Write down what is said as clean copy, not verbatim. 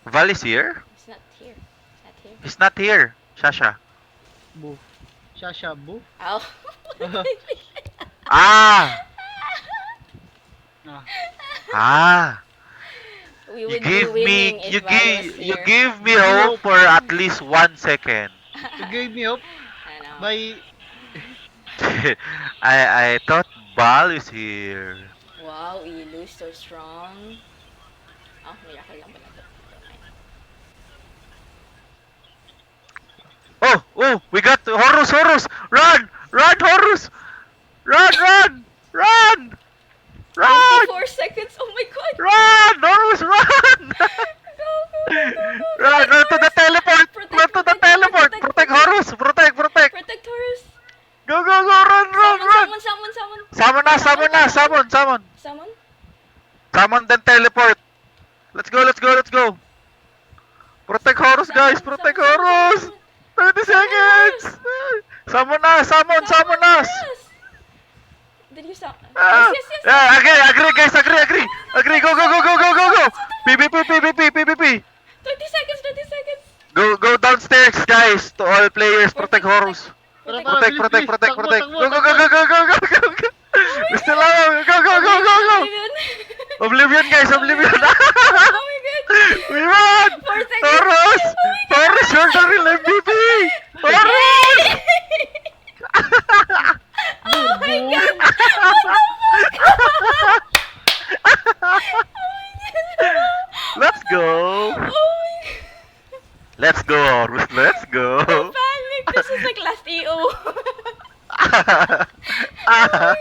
Val is here? It's not here. It's not here. He's not here. Shasha. Bu. Shasha, bu. Oh. Ah! Ah. Ah! We You would be give winning me if you Val was give you here. give me hope for at least 1 second. You gave me up I know. by... I thought Val is here. Wow, Elu, so strong. Oh, miracle lang pala to. Never mind. Oh, we got Horus, Horus! Run! Run, Horus! Run! 24 seconds! Oh my god! Run! Horus, run! Go, go, go, go, go! Run to the teleport! Run to the teleport! Protect Horus! Protect! Protect Horus! Go, run! Summon! Summon! Summon? Summon then teleport! Let's go! Protect Horus, guys! Protect Horus! 30 seconds! Summon us! Did you summon? Ah, Yes! yeah, agree, guys, agree. Go. PvP. 20 seconds! Go downstairs, guys. To all players, protect Horus. Protect. Protect. Takbo. Go. We still alive. Go. Oblivion, guys, Oblivion. Oh my god! We won! 4 seconds! Horus, you're the real MVP! Horus! Oh my god! Let's go! Oh my god! Let's go, Horus, let's go! Panic! This is like last EO. Ah,